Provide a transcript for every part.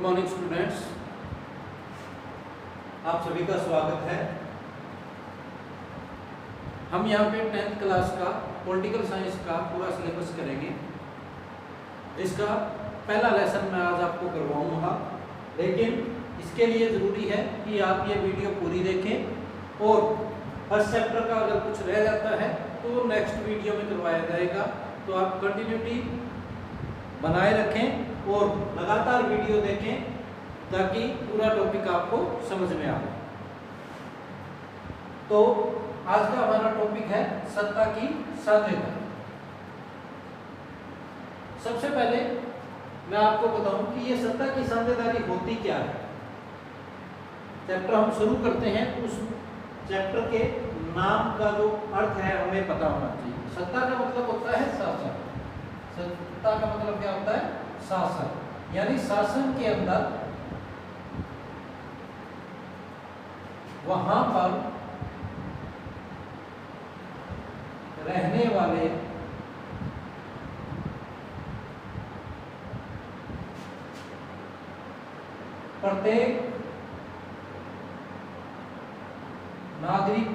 Morning students, आप सभी का स्वागत है। हम यहाँ पे 10th क्लास का पॉलिटिकल साइंस का पूरा सिलेबस करेंगे। इसका पहला लेसन मैं आज आपको करवाऊंगा, लेकिन इसके लिए ज़रूरी है कि आप ये वीडियो पूरी देखें और फर्स्ट चैप्टर का अगर कुछ रह जाता है तो नेक्स्ट वीडियो में करवाया जाएगा। तो आप कंटिन्यूटी बनाए रखें और लगातार वीडियो देखें ताकि पूरा टॉपिक आपको समझ में आए। तो आज का हमारा टॉपिक है सत्ता की साझेदारी। सबसे पहले मैं आपको बताऊं कि ये सत्ता की साझेदारी होती क्या है। चैप्टर हम शुरू करते हैं, उस चैप्टर के नाम का जो अर्थ है हमें पता होना चाहिए। सत्ता का मतलब होता है शासन। सत्ता का मतलब क्या होता है? शासन, यानी शासन के अंदर वहां पर रहने वाले प्रत्येक नागरिक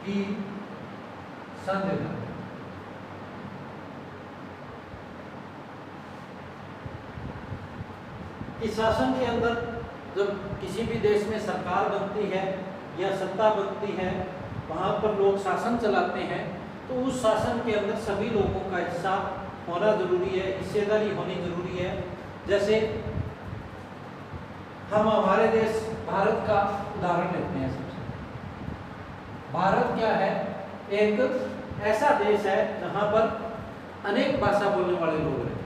की साझेदारी। इस शासन के अंदर जब किसी भी देश में सरकार बनती है या सत्ता बनती है, वहाँ पर लोग शासन चलाते हैं, तो उस शासन के अंदर सभी लोगों का हिस्सा होना जरूरी है, हिस्सेदारी होनी जरूरी है। जैसे हम हमारे देश भारत का उदाहरण लेते हैं। सबसे भारत क्या है? एक ऐसा देश है जहाँ पर अनेक भाषा बोलने वाले लोग रहते हैं,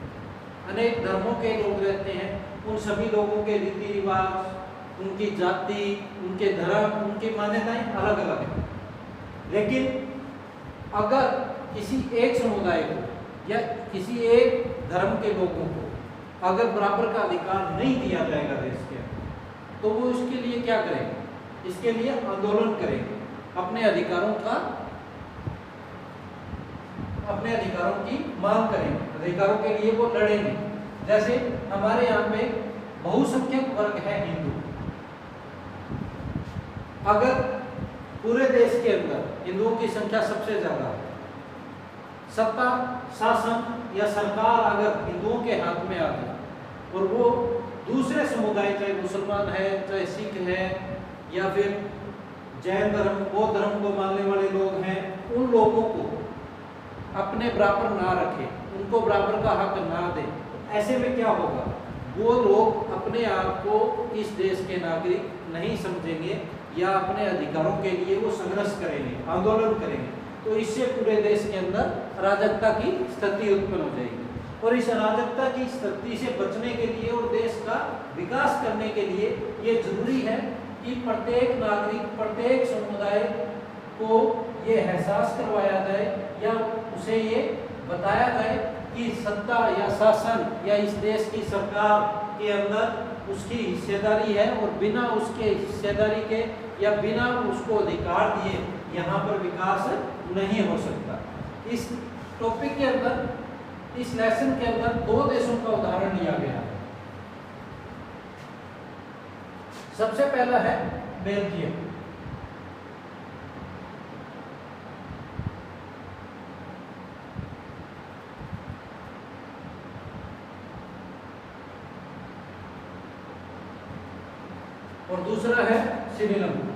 अनेक धर्मों के लोग रहते हैं। उन सभी लोगों के रीति रिवाज, उनकी जाति, उनके धर्म, उनकी मान्यताएं अलग अलग हैं। लेकिन अगर किसी एक समुदाय को या किसी एक धर्म के लोगों को अगर बराबर का अधिकार नहीं दिया जाएगा देश के अंदर, तो वो इसके लिए क्या करेंगे? इसके लिए आंदोलन करेंगे, अपने अधिकारों की मांग करेंगे, अधिकारों के लिए वो लड़ेंगे। जैसे हमारे यहाँ पे बहुसंख्यक वर्ग है हिंदू। अगर पूरे देश के अंदर हिंदुओं की संख्या सबसे ज्यादा है, सत्ता, शासन या सरकार अगर हिंदुओं के हाथ में आ गई और वो दूसरे समुदाय, चाहे मुसलमान है, चाहे सिख है या फिर जैन धर्म, बौद्ध धर्म को मानने वाले लोग हैं, उन लोगों को अपने बराबर ना रखे, उनको बराबर का हक ना दे, ऐसे में क्या होगा? वो लोग अपने आप को इस देश के नागरिक नहीं समझेंगे या अपने अधिकारों के लिए वो संघर्ष करेंगे, आंदोलन करेंगे। तो इससे पूरे देश के अंदर अराजकता की स्थिति उत्पन्न हो जाएगी। और इस अराजकता की स्थिति से बचने के लिए और देश का विकास करने के लिए ये जरूरी है कि प्रत्येक नागरिक, प्रत्येक समुदाय को ये एहसास करवाया जाए या उसे ये बताया जाए कि सत्ता या शासन या इस देश की सरकार के अंदर उसकी हिस्सेदारी है और बिना उसके हिस्सेदारी के या बिना उसको अधिकार दिए यहाँ पर विकास नहीं हो सकता। इस टॉपिक के अंदर, इस लेसन के अंदर दो देशों का उदाहरण लिया गया है। सबसे पहला है बेल्जियम। और दूसरा है श्रीलंका।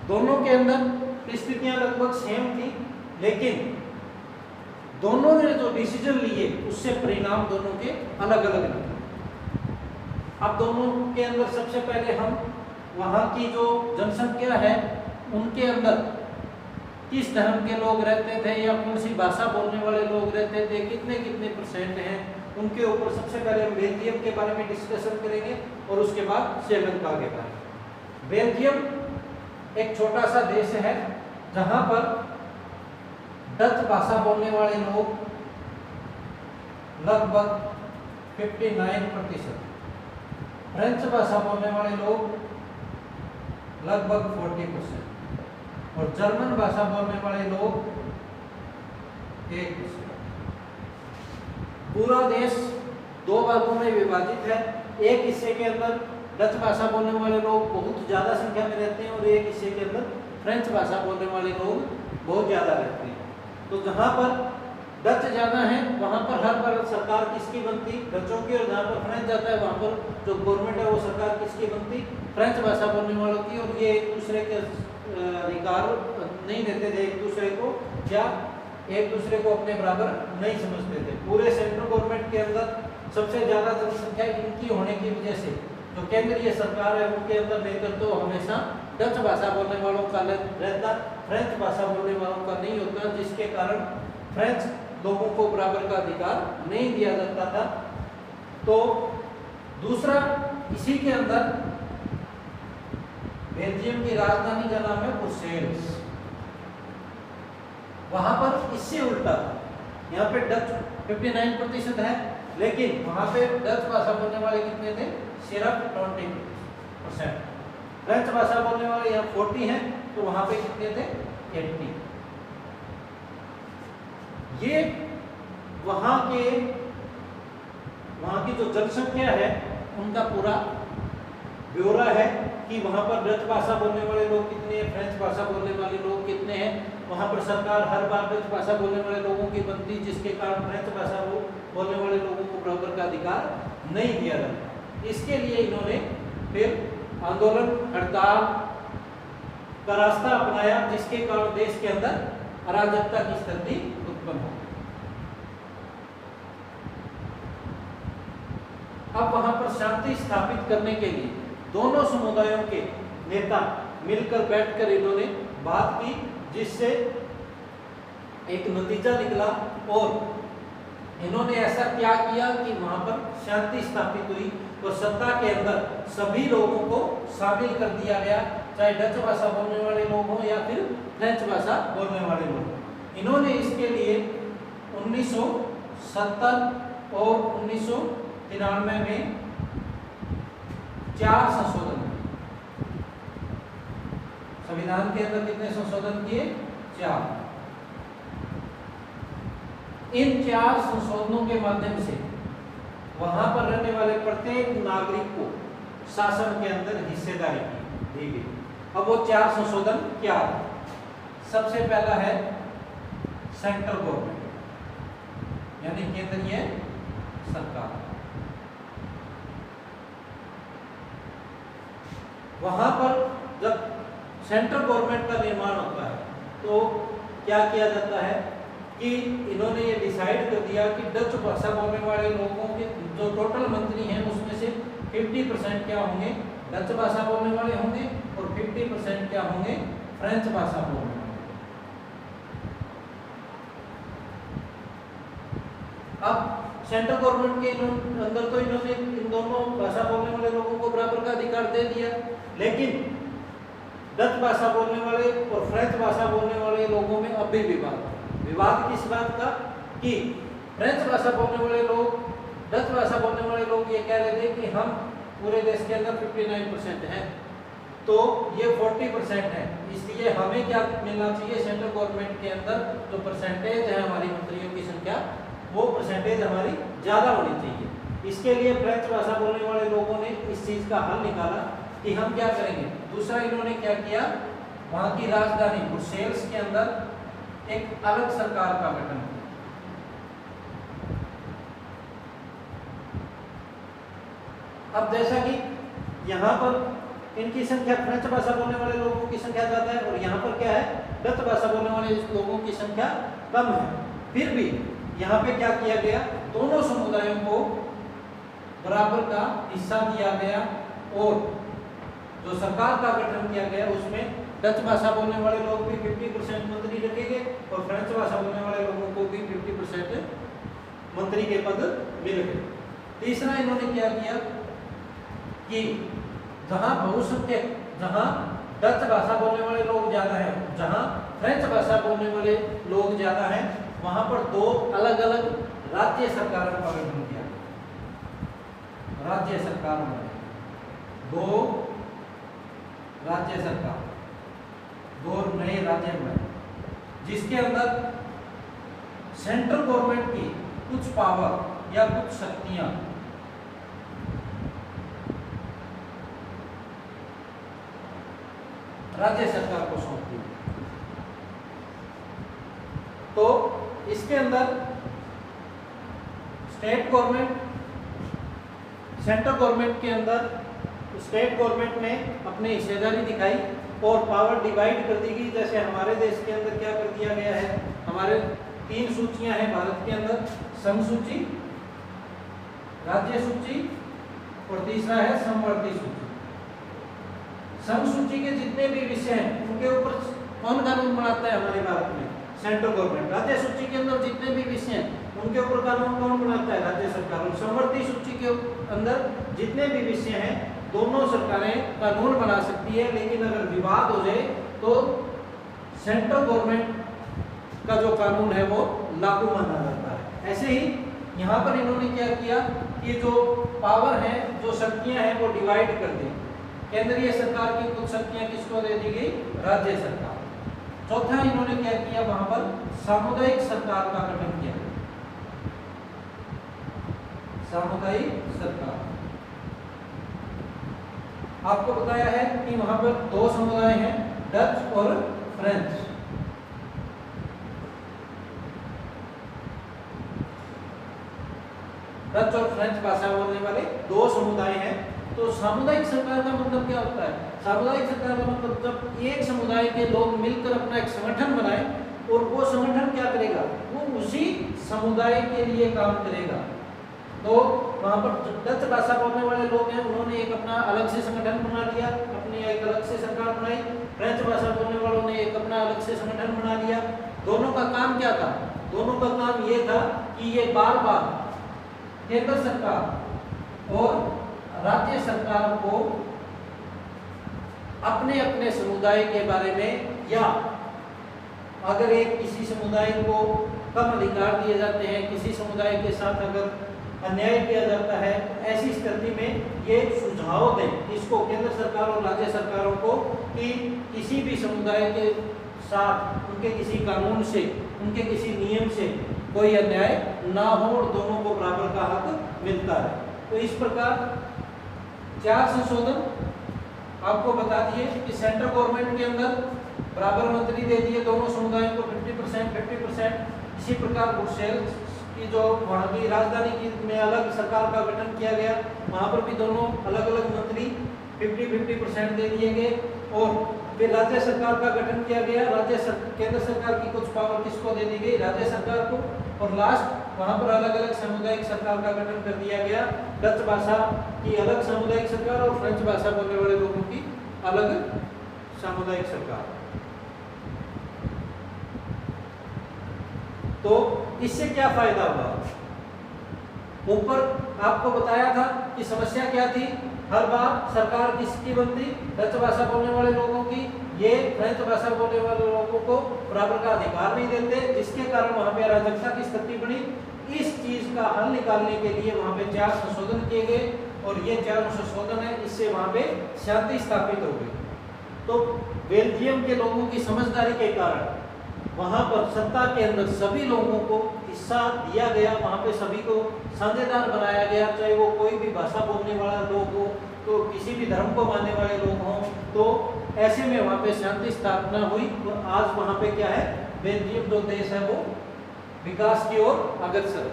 दोनों के अंदर परिस्थितियां लगभग सेम थी, लेकिन दोनों ने जो डिसीजन लिए उससे परिणाम दोनों के अलग अलग निकले। अब दोनों के अंदर सबसे पहले हम वहां की जो जनसंख्या है उनके अंदर किस धर्म के लोग रहते थे या कौन सी भाषा बोलने वाले लोग रहते थे, कितने कितने परसेंट हैं, उनके ऊपर सबसे पहले हम बेल्जियम के बारे में डिस्कशन करेंगे और उसके बाद श्रीलंका के बारे में। बेल्जियम एक छोटा सा देश है जहां पर डच भाषा बोलने वाले लोग लगभग 59%, फ्रेंच भाषा बोलने वाले लोग लगभग 40%, और जर्मन भाषा बोलने वाले लोग 1%। पूरा देश दो भागों में विभाजित है। एक हिस्से के अंदर डच भाषा बोलने वाले लोग बहुत ज्यादा संख्या में रहते हैं और एक हिस्से के अंदर फ्रेंच भाषा बोलने वाले लोग बहुत ज्यादा रहते हैं। तो जहाँ पर डच ज्यादा है वहाँ पर हर बार सरकार किसकी बनती? डचों की, और जहाँ पर फ्रेंच जाता है वहाँ पर जो गवर्नमेंट है वो सरकार किसकी बनती? फ्रेंच भाषा बोलने वालों की। और ये एक दूसरे के अधिकार नहीं देते थे एक दूसरे को, या एक दूसरे को अपने बराबर नहीं समझते थे। पूरे सेंट्रल गवर्नमेंट के अंदर सबसे ज्यादा जनसंख्या इनकी होने की वजह से जो केंद्रीय सरकार है उनके अंदर नेतृत्व तो हमेशा डच भाषा बोलने वालों का रहता, फ्रेंच भाषा बोलने वालों का नहीं होता, जिसके कारण फ्रेंच लोगों को बराबर का अधिकार नहीं दिया जाता था। तो दूसरा, इसी के अंदर बेल्जियम की राजधानी का नाम है ब्रुसेल्स। वहां पर इससे उल्टा, यहाँ पे डच 59% है, लेकिन वहां पे डच भाषा बोलने वाले कितने थे? सिर्फ 20%। फ्रेंच भाषा बोलने वाले यहाँ 40 हैं, तो वहां पे कितने थे? 80। ये वहां की जो जनसंख्या है उनका पूरा ब्यौरा है कि वहां पर डच भाषा बोलने वाले लोग कितने हैं, फ्रेंच भाषा बोलने वाले लोग कितने हैं। वहां पर सरकार हर बार डच भाषा बोलने वाले लोगों की बनती, जिसके कारण फ्रेंच भाषा बोलने वाले लोगों को बराबर का अधिकार नहीं दिया जाता। इसके लिए इन्होंने फिर आंदोलन, हड़ताल का रास्ता अपनाया, जिसके कारण देश के अंदर अराजकता की स्थिति उत्पन्न हो। अब वहां पर शांति स्थापित करने के लिए दोनों समुदायों के नेता मिलकर बैठकर इन्होंने बात की, जिससे एक नतीजा निकला। और इन्होंने ऐसा क्या किया कि वहां पर शांति स्थापित हुई और सत्ता के अंदर सभी लोगों को शामिल कर दिया गया, चाहे डच भाषा बोलने वाले लोग हों या फिर फ्रेंच भाषा बोलने वाले लोग। इन्होंने इसके लिए 1970 और 1993 में 4 संशोधन, संविधान के अंदर कितने संशोधन किए? 4। इन 4 संशोधनों के माध्यम से वहां पर रहने वाले प्रत्येक नागरिक को शासन के अंदर हिस्सेदारी दी गई। अब वो 4 संशोधन क्या है? सबसे पहला है सेंट्रल गवर्नमेंट, यानी केंद्रीय सरकार। वहां पर जब सेंट्रल गवर्नमेंट का निर्माण होता है तो क्या किया जाता है कि इन्होंने ये डिसाइड कर दिया कि डच भाषा बोलने वाले लोगों के जो टोटल मंत्री हैं उसमें से 50% क्या होंगे? डच भाषा बोलने वाले होंगे और 50% क्या होंगे? फ्रेंच भाषा बोलने वाले। अब सेंट्रल गवर्नमेंट के अंदर तो इन्होंने इन दोनों भाषा बोलने वाले लोगों को बराबर का अधिकार दे दिया, लेकिन डच भाषा बोलने वाले और फ्रेंच भाषा बोलने वाले लोगों में अब भी विवाद किस बात का? कि फ्रेंच भाषा बोलने वाले लोग, डच भाषा बोलने वाले लोग ये कह रहे थे कि हम पूरे देश के अंदर 59% हैं, तो ये 40% है, इसलिए हमें क्या मिलना चाहिए? सेंट्रल गवर्नमेंट के अंदर जो परसेंटेज है हमारी मंत्रियों की संख्या, वो परसेंटेज हमारी ज़्यादा होनी चाहिए। इसके लिए फ्रेंच भाषा बोलने वाले लोगों ने इस चीज़ का हल निकाला कि हम क्या करेंगे। दूसरा, इन्होंने क्या किया? वहाँ की राजधानी ब्रुसेल्स के अंदर एक अलग सरकार का गठन किया। अब जैसा कि यहाँ पर इनकी संख्या, फ्रेंच भाषा बोलने वाले लोगों की संख्या ज़्यादा है और यहाँ पर क्या है? डच भाषा बोलने वाले लोगों की संख्या कम है। फिर भी यहाँ पे क्या किया गया? दोनों समुदायों को बराबर का हिस्सा दिया गया और जो सरकार का गठन किया गया उसमें डच भाषा बोलने वाले लोग भी 50% मंत्री रखे गए और फ्रेंच भाषा बोलने वाले लोगों को भी 50% मंत्री के पद मिल गए। तीसरा, इन्होंने क्या किया कि जहां बहुसंख्यक, जहां डच भाषा बोलने वाले लोग ज्यादा हैं, जहां फ्रेंच भाषा बोलने वाले लोग ज्यादा हैं, वहां पर 2 अलग अलग राज्य सरकारों का गठन किया। राज्य सरकार में 2 राज्य सरकार, 2 नए राज्य बने जिसके अंदर सेंट्रल गवर्नमेंट की कुछ पावर या कुछ शक्तियां राज्य सरकार को सौंप दी। तो इसके अंदर स्टेट गवर्नमेंट, सेंट्रल गवर्नमेंट के अंदर स्टेट गवर्नमेंट ने अपनी हिस्सेदारी दिखाई और पावर डिवाइड कर दी गई। जैसे हमारे देश के अंदर क्या कर दिया गया है, हमारे 3 सूचियां हैं भारत के अंदर, संघ सूची, राज्य सूची और तीसरा है समवर्ती सूची। संघ सूची के जितने भी विषय हैं उनके ऊपर कौन कानून बनाता है हमारे भारत में, सेंट्रल गवर्नमेंट। राज्य सूची के अंदर जितने भी विषय हैं उनके ऊपर कानून कौन बनाता है, राज्य सरकार। और समवर्ती सूची के अंदर जितने भी विषय हैं दोनों सरकारें कानून बना सकती है, लेकिन अगर विवाद हो जाए तो सेंट्रल गवर्नमेंट का जो कानून है वो लागू माना जाता है। ऐसे ही यहाँ पर इन्होंने क्या किया कि जो पावर है, जो शक्तियां हैं वो डिवाइड कर दी। केंद्रीय सरकार की कुछ शक्तियां किसको दे दी गई, राज्य सरकार। चौथा इन्होंने क्या किया, वहां पर सामुदायिक सरकार का गठन किया, सामुदायिक सरकार। आपको बताया है कि वहां पर 2 समुदाय हैं, डच और फ्रेंच। डच और फ्रेंच भाषा बोलने वाले 2 समुदाय हैं। तो सामुदायिक सरकार का मतलब क्या होता है, सामुदायिक सरकार का मतलब जब एक समुदाय के लोग मिलकर अपना एक संगठन बनाए और वो संगठन क्या करेगा, वो उसी समुदाय के लिए काम करेगा। तो वहां पर डच भाषा बोलने वाले लोग हैं, उन्होंने एक अपना अलग से संगठन बना लिया, अपनी एक अलग से सरकार बनाई। फ्रेंच भाषा बोलने वालों ने एक अपना अलग से संगठन बना लिया। दोनों का काम क्या था, दोनों का काम ये था कि ये बार बार केंद्र सरकार और राज्य सरकार को अपने अपने समुदाय के बारे में, या अगर एक किसी समुदाय को कम अधिकार दिए जाते हैं, किसी समुदाय के साथ अगर अन्याय किया जाता है, ऐसी स्थिति में ये सुझाव दें इसको केंद्र सरकार और राज्य सरकारों को कि किसी भी समुदाय के साथ उनके किसी कानून से, उनके किसी नियम से कोई अन्याय ना हो और दोनों को बराबर का हक मिलता है। तो इस प्रकार 4 संशोधन आपको बता दिए कि सेंट्रल गवर्नमेंट के अंदर बराबर मंत्री दे दिए दोनों समुदायों को 50%। इसी प्रकार ब्रुसेल्स की जो वहाँ की राजधानी की में अलग सरकार का गठन किया गया, वहाँ पर भी दोनों अलग अलग मंत्री 50% दे दिए गए। और फिर राज्य सरकार का गठन किया गया, केंद्र सरकार की कुछ पावर किसको दे दी गई, राज्य सरकार को। और लास्ट वहाँ पर अलग अलग सामुदायिक सरकार का गठन कर दिया गया, डच भाषा की अलग सामुदायिक सरकार और फ्रेंच भाषा बोलने वाले लोगों की अलग सामुदायिक सरकार। तो इससे क्या फायदा हुआ, ऊपर आपको बताया था कि समस्या क्या थी, हर बार सरकार किसकी बनती, डच भाषा बोलने वाले लोगों की। ये फ्रेंच भाषा बोलने वाले लोगों को बराबर का अधिकार नहीं देते, जिसके कारण वहां पे अराजकता की स्थिति बनी। इस चीज का हल निकालने के लिए वहां पे 4 संशोधन किए गए और ये 4 संशोधन है, इससे वहां पे शांति स्थापित हो गई। तो बेल्जियम के लोगों की समझदारी के कारण वहां पर सत्ता के अंदर सभी लोगों को हिस्सा दिया गया, वहां पे सभी को साझेदार बनाया गया, चाहे वो कोई भी भाषा बोलने वाला लोग हो, तो किसी भी धर्म को मानने वाले लोग हों। तो ऐसे में वहां पे शांति स्थापना हुई और आज वहां पे क्या है, बेल्जियम जो देश है वो विकास की ओर अग्रसर।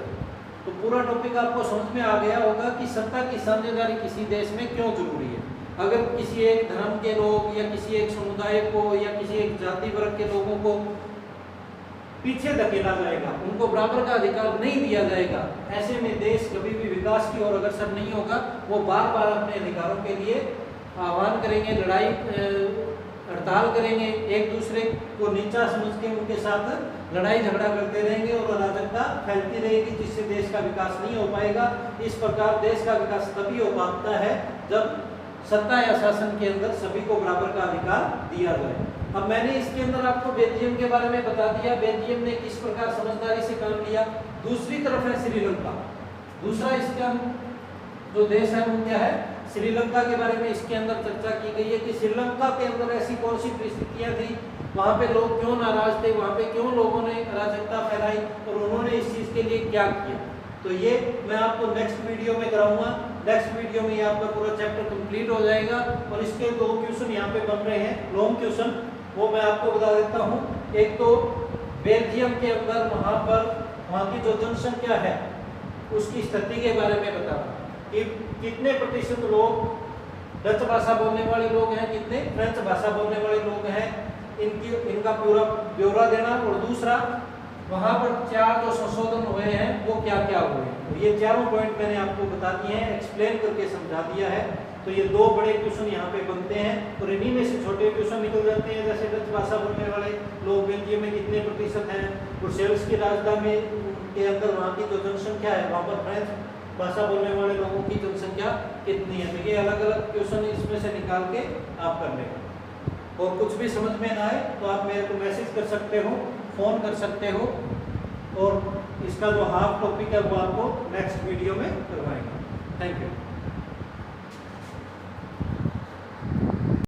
तो पूरा टॉपिक आपको समझ में आ गया होगा कि सत्ता की साझेदारी किसी देश में क्यों जरूरी है। अगर किसी एक धर्म के लोग या किसी एक समुदाय को या किसी एक जाति वर्ग के लोगों को पीछे धकेला जाएगा, उनको बराबर का अधिकार नहीं दिया जाएगा, ऐसे में देश कभी भी विकास की ओर अग्रसर नहीं होगा। वो बार बार अपने अधिकारों के लिए आह्वान करेंगे, लड़ाई हड़ताल करेंगे, एक दूसरे को नीचा समझ के उनके साथ लड़ाई झगड़ा करते रहेंगे और अराजकता फैलती रहेगी, जिससे देश का विकास नहीं हो पाएगा। इस प्रकार देश का विकास तभी हो पाता है जब सत्ता या शासन के अंदर सभी को बराबर का अधिकार दिया जाए। अब मैंने इसके अंदर आपको बेल्जियम के बारे में बता दिया, बेल्जियम ने किस प्रकार समझदारी से काम लिया। दूसरी तरफ है श्रीलंका। दूसरा इसका जो देश है वो क्या है, श्रीलंका के बारे में इसके अंदर चर्चा की गई है कि श्रीलंका के अंदर ऐसी कौन सी परिस्थितियां थी, वहाँ पे लोग क्यों नाराज थे, वहाँ पे क्यों लोगों ने अराजकता फैलाई और उन्होंने इस चीज़ के लिए क्या किया। तो ये मैं आपको नेक्स्ट वीडियो में कराऊंगा। नेक्स्ट वीडियो में ये आपका पूरा चैप्टर कंप्लीट हो जाएगा और इसके 2 क्वेश्चन यहाँ पे बन रहे हैं, लॉन्ग क्वेश्चन, वो मैं आपको बता देता हूँ। एक तो बेल्जियम के अंदर वहाँ की जो जनसंख्या है उसकी स्थिति के बारे में बताना कि कितने प्रतिशत लोग डच भाषा बोलने वाले लोग हैं, कितने फ्रेंच भाषा बोलने वाले लोग हैं, इनका पूरा ब्यौरा देना। और दूसरा, वहाँ पर 4 जो संशोधन हुए हैं वो क्या क्या हुए। तो ये चारों पॉइंट मैंने आपको बता दिए हैं, एक्सप्लेन करके समझा दिया है। तो ये 2 बड़े क्वेश्चन यहाँ पे बनते हैं और इन्हीं में से छोटे क्वेश्चन निकल जाते हैं, जैसे डच भाषा बोलने वाले लोग बेल्जियम में कितने प्रतिशत हैं, ब्रुसेल्स की राजधानी के अंदर वहाँ की जो जनसंख्या है, वहाँ पर फ्रेंच भाषा बोलने वाले लोगों की जनसंख्या कितनी है। तो ये अलग अलग क्वेश्चन इसमें से निकाल के आप कर लेंगे। और कुछ भी समझ में ना आए तो आप मेरे को मैसेज कर सकते हो, फ़ोन कर सकते हो, और इसका जो हाफ टॉपिक है वो आपको नेक्स्ट वीडियो में करवाएंगे। Thank you.